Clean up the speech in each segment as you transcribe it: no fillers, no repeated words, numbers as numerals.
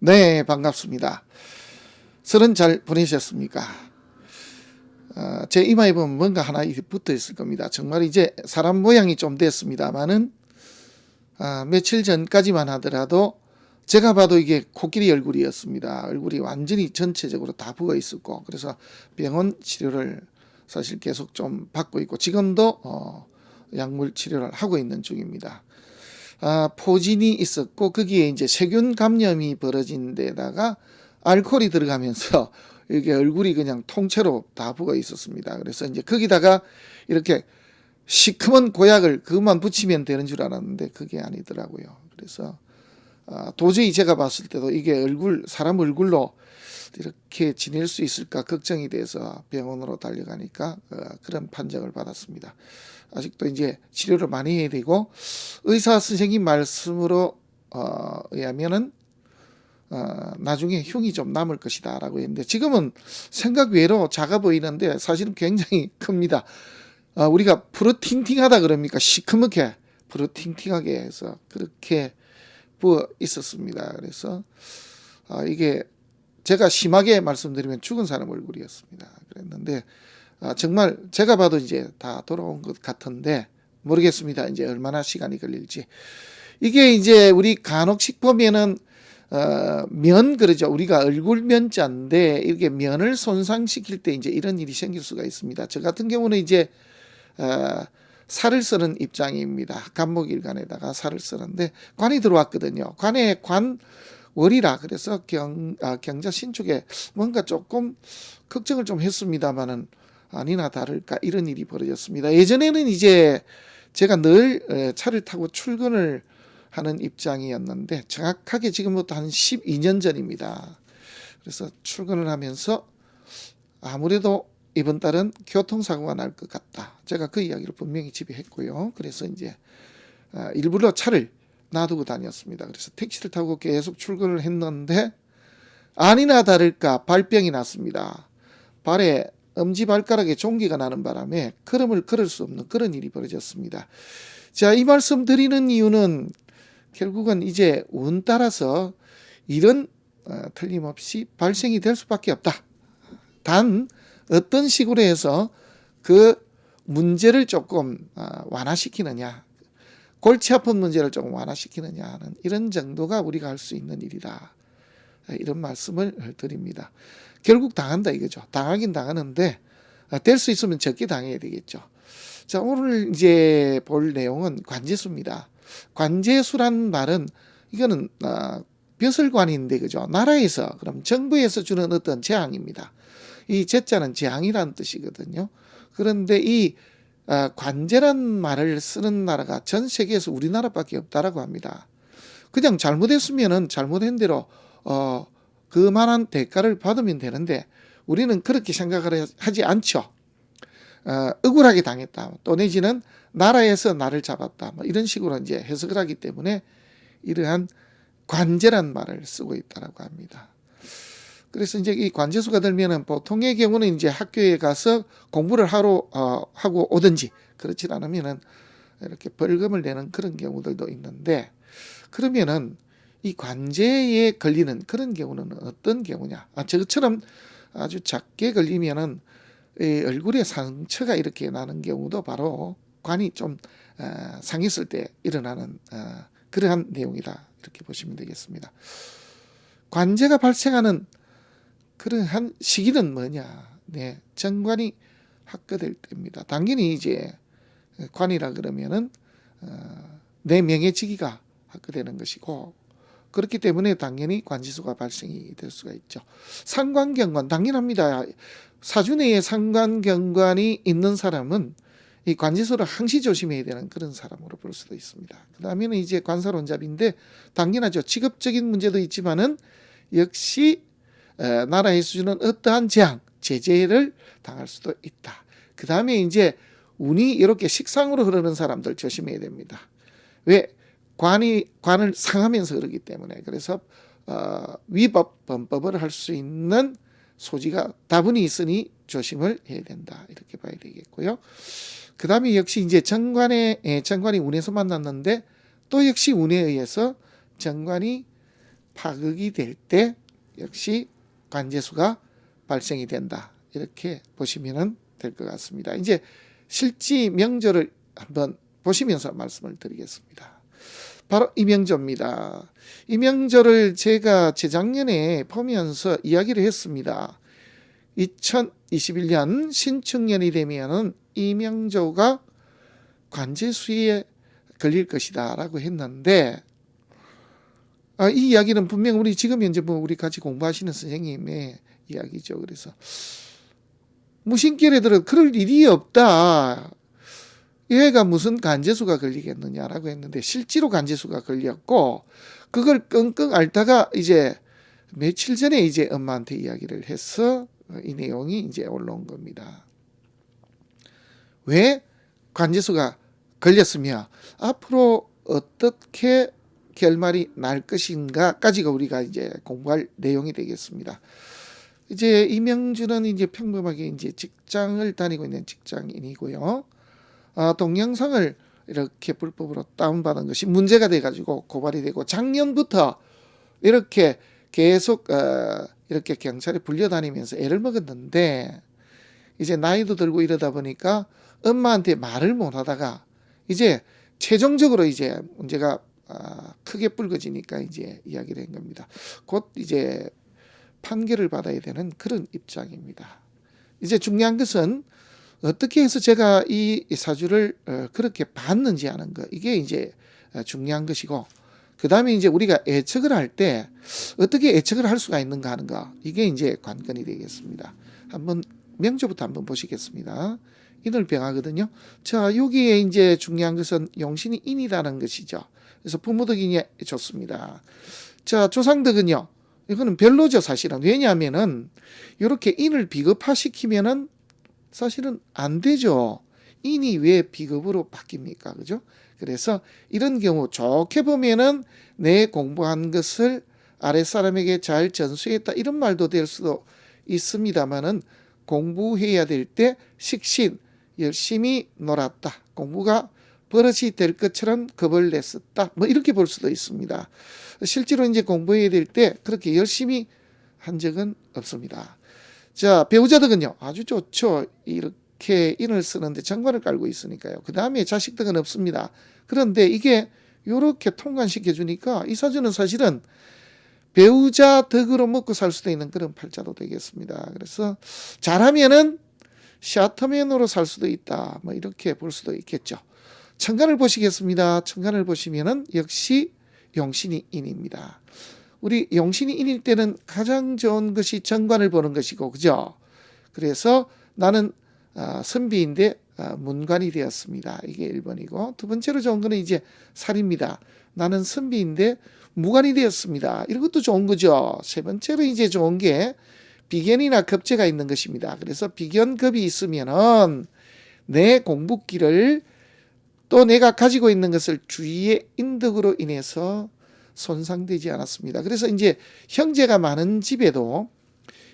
네, 반갑습니다. 설은 잘 보내셨습니까? 제 이마에 보면 뭔가 하나 붙어 있을 겁니다. 정말 이제 사람 모양이 좀 됐습니다만은 며칠 전까지만 하더라도 제가 봐도 이게 코끼리 얼굴이었습니다. 얼굴이 완전히 전체적으로 다 부어 있었고, 그래서 병원 치료를 사실 계속 좀 받고 있고, 지금도 약물 치료를 하고 있는 중입니다. 포진이 있었고, 거기에 이제 세균 감염이 벌어진 데다가 알코올이 들어가면서 이게 얼굴이 그냥 통째로 다 부어 있었습니다. 그래서 이제 거기다가 이렇게 시커먼 고약을 그것만 붙이면 되는 줄 알았는데 그게 아니더라고요. 그래서 도저히 제가 봤을 때도 이게 사람 얼굴로 이렇게 지낼 수 있을까 걱정이 돼서 병원으로 달려가니까 그런 판정을 받았습니다. 아직도 이제 치료를 많이 해야 되고, 의사 선생님 말씀으로 의하면은 나중에 흉이 좀 남을 것이다 라고 했는데, 지금은 생각 외로 작아 보이는데 사실은 굉장히 큽니다. 우리가 푸르팅팅하다 그럽니까? 시커멓게 푸르팅팅하게 해서 그렇게 부어 있었습니다. 그래서 이게 제가 심하게 말씀드리면 죽은 사람 얼굴이었습니다. 그랬는데 정말 제가 봐도 이제 다 돌아온 것 같은데 모르겠습니다. 이제 얼마나 시간이 걸릴지. 이게 이제 우리 간혹식 보면은 면 그러죠. 우리가 얼굴 면자인데 이렇게 면을 손상시킬 때 이제 이런 일이 생길 수가 있습니다. 저 같은 경우는 이제 살을 쓰는 입장입니다. 간목일간에다가 살을 쓰는데 관이 들어왔거든요. 관에 관월이라 그래서 경자 신축에 뭔가 조금 걱정을 좀 했습니다만은 아니나 다를까 이런 일이 벌어졌습니다. 예전에는 이제 제가 늘 차를 타고 출근을 하는 입장이었는데 정확하게 지금부터 한 12년 전입니다. 그래서 출근을 하면서 아무래도 이번 달은 교통사고가 날 것 같다. 제가 그 이야기를 분명히 집에 했고요. 그래서 이제 일부러 차를 놔두고 다녔습니다. 그래서 택시를 타고 계속 출근을 했는데 아니나 다를까 발병이 났습니다. 발에 엄지발가락에 종기가 나는 바람에 걸음을 걸을 수 없는 그런 일이 벌어졌습니다. 자, 이 말씀 드리는 이유는 결국은 이제 운 따라서 일은 틀림없이 발생이 될 수밖에 없다. 단 어떤 식으로 해서 그 문제를 조금 완화시키느냐, 골치 아픈 문제를 조금 완화시키느냐 하는 이런 정도가 우리가 할 수 있는 일이다. 이런 말씀을 드립니다. 결국 당한다 이거죠. 당하긴 당하는데 될 수 있으면 적게 당해야 되겠죠. 자, 오늘 이제 볼 내용은 관제수입니다. 관제수란 말은 이거는 벼슬관인데 그죠? 나라에서 그럼 정부에서 주는 어떤 재앙입니다. 이 제자는 재앙이라는 뜻이거든요. 그런데 이 관제란 말을 쓰는 나라가 전 세계에서 우리나라밖에 없다라고 합니다. 그냥 잘못했으면은 잘못한 대로 그만한 대가를 받으면 되는데 우리는 그렇게 생각을 하지 않죠. 억울하게 당했다. 또 내지는 나라에서 나를 잡았다. 뭐 이런 식으로 이제 해석을 하기 때문에 이러한 관제란 말을 쓰고 있다라고 합니다. 그래서 이제 이 관제수가 들면은 보통의 경우는 이제 학교에 가서 공부를 하고 오든지 그렇지 않으면은 이렇게 벌금을 내는 그런 경우들도 있는데, 그러면은 이 관제에 걸리는 그런 경우는 어떤 경우냐? 저처럼 아주 작게 걸리면은 얼굴에 상처가 이렇게 나는 경우도 바로 관이 좀 상했을 때 일어나는 그러한 내용이다. 이렇게 보시면 되겠습니다. 관제가 발생하는 그러한 시기는 뭐냐? 네, 정관이 합거될 때입니다. 당연히 이제 관이라 그러면은 내 명예직위가 합거되는 것이고, 그렇기 때문에 당연히 관지수가 발생이 될 수가 있죠. 상관경관 당연합니다. 사주내에 상관경관이 있는 사람은 이 관지수를 항시 조심해야 되는 그런 사람으로 볼 수도 있습니다. 그 다음에는 이제 관사론잡인데 당연하죠. 직업적인 문제도 있지만은 역시 나라에서 주는 어떠한 재앙, 제재를 당할 수도 있다. 그 다음에 이제 운이 이렇게 식상으로 흐르는 사람들 조심해야 됩니다. 왜? 관을 상하면서 그러기 때문에. 그래서 위법, 범법을 할 수 있는 소지가 다분히 있으니 조심을 해야 된다. 이렇게 봐야 되겠고요. 그 다음에 역시 이제 정관이 운에서 만났는데 또 역시 운에 의해서 정관이 파극이 될 때 역시 관제수가 발생이 된다. 이렇게 보시면 될 것 같습니다. 이제 실지 명조를 한번 보시면서 말씀을 드리겠습니다. 바로 이명조입니다. 이명조를 제가 재작년에 보면서 이야기를 했습니다. 2021년 신축년이 되면은 이명조가 관제수에 걸릴 것이다 라고 했는데, 이 이야기는 분명 우리 지금 현재 우리 같이 공부하시는 선생님의 이야기죠. 그래서 무신결에 들어 그럴 일이 없다. 얘가 무슨 관제수가 걸리겠느냐라고 했는데 실제로 관제수가 걸렸고, 그걸 끙끙 앓다가 이제 며칠 전에 이제 엄마한테 이야기를 해서 이 내용이 이제 올라온 겁니다. 왜 관제수가 걸렸으며 앞으로 어떻게 결말이 날 것인가까지가 우리가 이제 공부할 내용이 되겠습니다. 이제 이명주는 이제 평범하게 이제 직장을 다니고 있는 직장인이고요. 동영상을 이렇게 불법으로 다운받은 것이 문제가 돼가지고 고발이 되고, 작년부터 이렇게 계속 이렇게 경찰에 불려다니면서 애를 먹었는데, 이제 나이도 들고 이러다 보니까 엄마한테 말을 못하다가 이제 최종적으로 이제 문제가 크게 불거지니까 이제 이야기를 한 겁니다. 곧 이제 판결을 받아야 되는 그런 입장입니다. 이제 중요한 것은 어떻게 해서 제가 이 사주를 그렇게 봤는지 하는 거, 이게 이제 중요한 것이고, 그 다음에 이제 우리가 예측을 할 때 어떻게 예측을 할 수가 있는가 하는 거, 이게 이제 관건이 되겠습니다. 한번 명조부터 한번 보시겠습니다. 인을 병하거든요. 자, 여기에 이제 중요한 것은 용신이 인이라는 것이죠. 그래서 부모덕이 좋습니다. 자, 조상덕은요, 이거는 별로죠, 사실은. 왜냐하면은 이렇게 인을 비급화시키면은 사실은 안 되죠. 인이 왜 비급으로 바뀝니까? 그죠? 그래서 이런 경우 좋게 보면은 내 공부한 것을 아랫사람에게 잘 전수했다, 이런 말도 될 수도 있습니다만은, 공부해야 될 때 식신, 열심히 놀았다, 공부가 버릇이 될 것처럼 겁을 냈었다, 뭐 이렇게 볼 수도 있습니다. 실제로 이제 공부해야 될 때 그렇게 열심히 한 적은 없습니다. 자, 배우자덕은요, 아주 좋죠. 이렇게 인을 쓰는데 정관을 깔고 있으니까요. 그 다음에 자식덕은 없습니다. 그런데 이게 이렇게 통관시켜 주니까 이 사주는 사실은 배우자 덕으로 먹고 살 수도 있는 그런 팔자도 되겠습니다. 그래서 잘하면은 샤터맨으로 살 수도 있다, 뭐 이렇게 볼 수도 있겠죠. 천간을 보시겠습니다. 천간을 보시면은 역시 용신이 인입니다. 우리 용신이 인일 때는 가장 좋은 것이 정관을 보는 것이고, 그죠? 그래서 나는 선비인데 문관이 되었습니다. 이게 1번이고, 두 번째로 좋은 거는 이제 살입니다. 나는 선비인데 무관이 되었습니다. 이런 것도 좋은 거죠. 세 번째로 이제 좋은 게 비견이나 겁재가 있는 것입니다. 그래서 비견겁이 있으면은 내 공부기를, 또 내가 가지고 있는 것을 주위의 인덕으로 인해서 손상되지 않았습니다. 그래서 이제 형제가 많은 집에도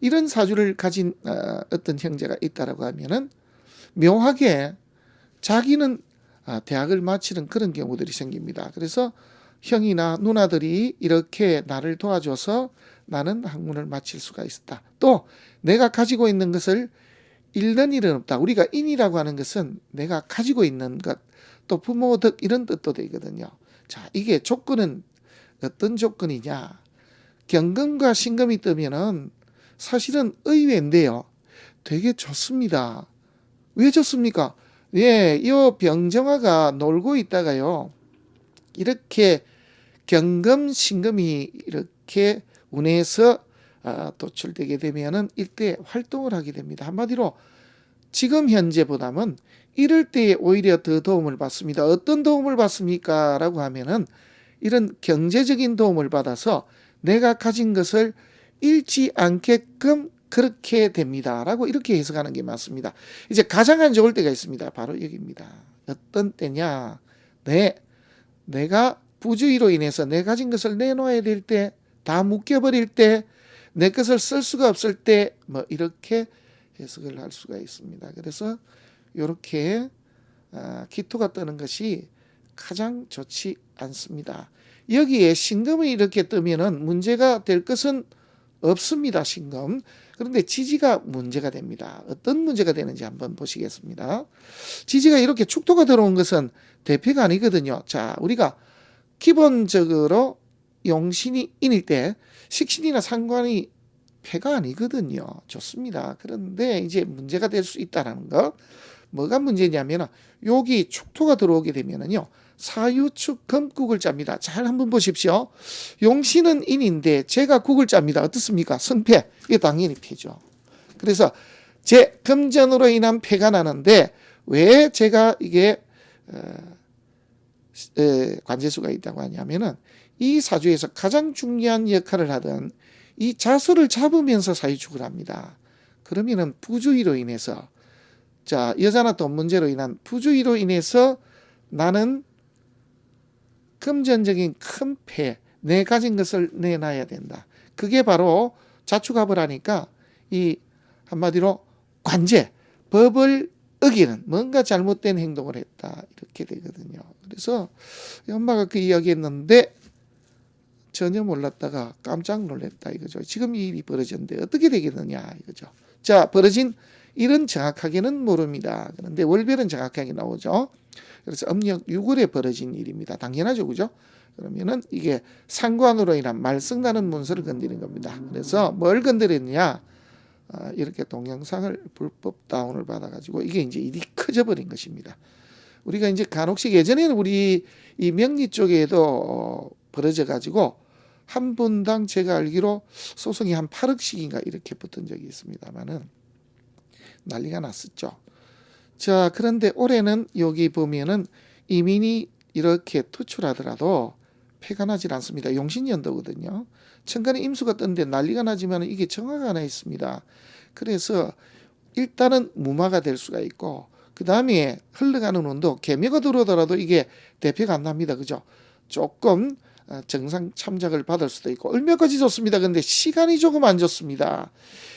이런 사주를 가진 어떤 형제가 있다라고 하면은 묘하게 자기는 대학을 마치는 그런 경우들이 생깁니다. 그래서 형이나 누나들이 이렇게 나를 도와줘서 나는 학문을 마칠 수가 있었다. 또 내가 가지고 있는 것을 잃는 일은 없다. 우리가 인이라고 하는 것은 내가 가지고 있는 것, 또 부모 덕, 이런 뜻도 되거든요. 자, 이게 조건은 어떤 조건이냐? 경금과 신금이 뜨면은 사실은 의외인데요, 되게 좋습니다. 왜 좋습니까? 예, 이 병정화가 놀고 있다가요, 이렇게 경금, 신금이 이렇게 운에서 도출되게 되면은 이때 활동을 하게 됩니다. 한마디로 지금 현재보다는 이럴 때에 오히려 더 도움을 받습니다. 어떤 도움을 받습니까? 라고 하면은 이런 경제적인 도움을 받아서 내가 가진 것을 잃지 않게끔 그렇게 됩니다. 라고 이렇게 해석하는 게 맞습니다. 이제 가장 안 좋을 때가 있습니다. 바로 여기입니다. 어떤 때냐? 내가 부주의로 인해서 내 가진 것을 내놓아야 될 때, 다 묶여버릴 때, 내 것을 쓸 수가 없을 때, 뭐 이렇게 해석을 할 수가 있습니다. 그래서 이렇게 기토가 뜨는 것이 가장 좋지 않습니다. 여기에 신금이 이렇게 뜨면은 문제가 될 것은 없습니다. 신금. 그런데 지지가 문제가 됩니다. 어떤 문제가 되는지 한번 보시겠습니다. 지지가 이렇게 축토가 들어온 것은 대패가 아니거든요. 자, 우리가 기본적으로 용신이 인일 때 식신이나 상관이 패가 아니거든요. 좋습니다. 그런데 이제 문제가 될 수 있다는 거. 뭐가 문제냐면 여기 축토가 들어오게 되면은요. 사유축 금국을 짭니다. 잘 한번 보십시오. 용신은 인인데 제가 국을 짭니다. 어떻습니까? 승패. 이게 당연히 패죠. 그래서 제 금전으로 인한 패가 나는데 왜 제가 이게 관제수가 있다고 하냐면은 이 사주에서 가장 중요한 역할을 하던 이 자수를 잡으면서 사유축을 합니다. 그러면은 부주의로 인해서 자 여자나 돈 문제로 인한 부주의로 인해서 나는 금전적인 큰 패, 내 가진 것을 내놔야 된다. 그게 바로 자축합을 하니까 이 한마디로 관제, 법을 어기는 뭔가 잘못된 행동을 했다. 이렇게 되거든요. 그래서 엄마가 그 이야기했는데 전혀 몰랐다가 깜짝 놀랐다 이거죠. 지금 이 일이 벌어졌는데 어떻게 되겠느냐 이거죠. 자, 벌어진 일은 정확하게는 모릅니다. 그런데 월별은 정확하게 나오죠. 그래서 음력 6월에 벌어진 일입니다. 당연하죠, 그죠? 그러면은 이게 상관으로 인한 말썽나는 문서를 건드린 겁니다. 그래서 뭘 건드렸냐? 이렇게 동영상을 불법 다운을 받아가지고 이게 이제 일이 커져 버린 것입니다. 우리가 이제 간혹씩 예전에는 우리 이 명리 쪽에도 벌어져 가지고 한 분당 제가 알기로 소송이 한 8억씩인가 이렇게 붙은 적이 있습니다만은 난리가 났었죠. 자, 그런데 올해는 여기 보면은 이민이 이렇게 투출하더라도 패가 나질 않습니다. 용신연도거든요. 천간에 임수가 떴는데 난리가 나지만 이게 정화가 하나 있습니다. 그래서 일단은 무마가 될 수가 있고 그 다음에 흘러가는 운도 개묘가 들어오더라도 이게 대패가 안 납니다. 그죠? 조금 정상 참작을 받을 수도 있고 을묘까지 좋습니다. 근데 시간이 조금 안 좋습니다.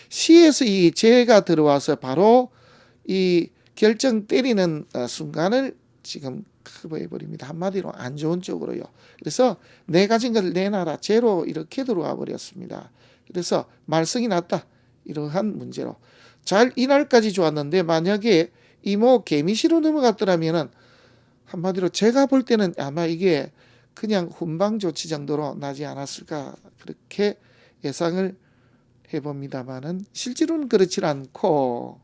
시에서 이 재가 들어와서 바로 이 결정 때리는 순간을 지금 커버해버립니다. 한마디로 안 좋은 쪽으로요. 그래서 내 가진 걸 내놔라. 제로 이렇게 들어와 버렸습니다. 그래서 말썽이 났다. 이러한 문제로. 잘 이날까지 좋았는데 만약에 이모 개미시로 넘어갔더라면은 한마디로 제가 볼 때는 아마 이게 그냥 훈방 조치 정도로 나지 않았을까 그렇게 예상을 해봅니다만은 실제로는 그렇지 않고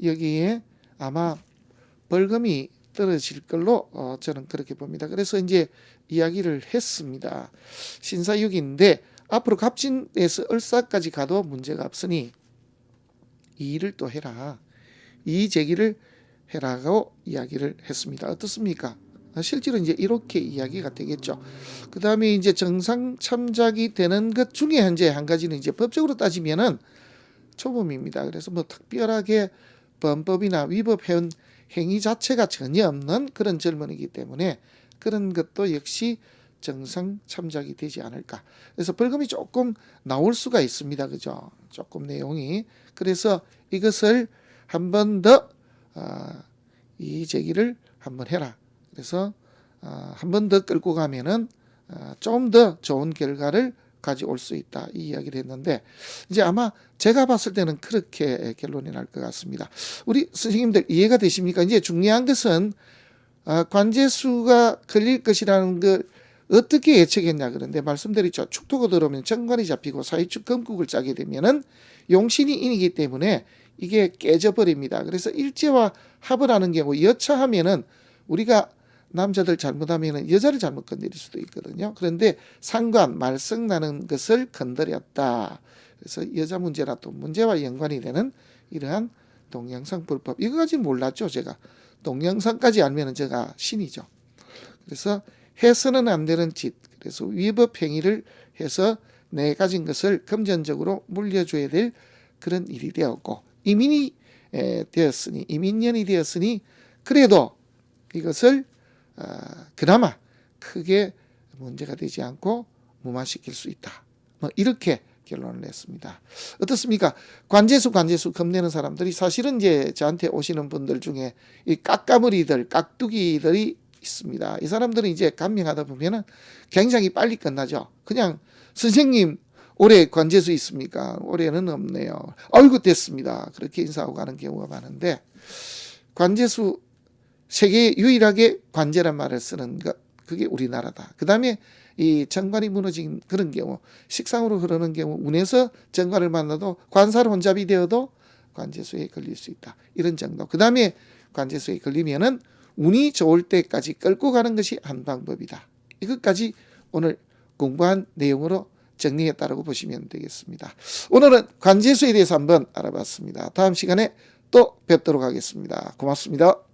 여기에 아마 벌금이 떨어질 걸로 저는 그렇게 봅니다. 그래서 이제 이야기를 했습니다. 신사육인데 앞으로 갑진에서 을사까지 가도 문제가 없으니 이 일을 또 해라. 이 제기를 해라고 이야기를 했습니다. 어떻습니까? 실제로 이제 이렇게 이야기가 되겠죠. 그 다음에 이제 정상 참작이 되는 것 중에 현재 한 가지는 이제 법적으로 따지면은 초범입니다. 그래서 뭐 특별하게 범법이나 위법해온 행위 자체가 전혀 없는 그런 젊은이기 때문에 그런 것도 역시 정상 참작이 되지 않을까. 그래서 벌금이 조금 나올 수가 있습니다. 그죠? 조금 내용이. 그래서 이것을 한 번 더 이 제기를 한번 해라. 그래서 한 번 더 끌고 가면은 좀 더 좋은 결과를 가져올 수 있다. 이 이야기를 했는데 이제 아마 제가 봤을 때는 그렇게 결론이 날 것 같습니다. 우리 선생님들 이해가 되십니까? 이제 중요한 것은 관제수가 걸릴 것이라는 걸 어떻게 예측했냐 그런데 말씀드렸죠. 축토가 들어오면 정관이 잡히고 사유축 금국을 짜게 되면은 용신이 인이기 때문에 이게 깨져버립니다. 그래서 일제와 합을 하는 경우 여차하면은 우리가 남자들 잘못하면 여자를 잘못 건드릴 수도 있거든요. 그런데 상관, 말썽나는 것을 건드렸다. 그래서 여자 문제나 돈 문제와 연관이 되는 이러한 동영상 불법. 이거까지 몰랐죠, 제가. 동영상까지 알면 제가 신이죠. 그래서 해서는 안 되는 짓. 그래서 위법 행위를 해서 내 가진 것을 금전적으로 물려줘야 될 그런 일이 되었고 이민이 되었으니 이민년이 되었으니 그래도 이것을 그나마 크게 문제가 되지 않고 무마시킬 수 있다. 뭐 이렇게 결론을 냈습니다. 어떻습니까? 관제수 겁내는 사람들이 사실은 이제 저한테 오시는 분들 중에 이 깍까머리들, 깍두기들이 있습니다. 이 사람들은 이제 감명하다 보면은 굉장히 빨리 끝나죠. 그냥 선생님 올해 관제수 있습니까? 올해는 없네요. 아이고 됐습니다. 그렇게 인사하고 가는 경우가 많은데, 관제수 세계에 유일하게 관제란 말을 쓰는 것, 그게 우리나라다. 그 다음에 이 정관이 무너진 그런 경우, 식상으로 흐르는 경우, 운에서 정관을 만나도 관사로 혼잡이 되어도 관제수에 걸릴 수 있다. 이런 정도. 그 다음에 관제수에 걸리면은 운이 좋을 때까지 끌고 가는 것이 한 방법이다. 이것까지 오늘 공부한 내용으로 정리했다라고 보시면 되겠습니다. 오늘은 관제수에 대해서 한번 알아봤습니다. 다음 시간에 또 뵙도록 하겠습니다. 고맙습니다.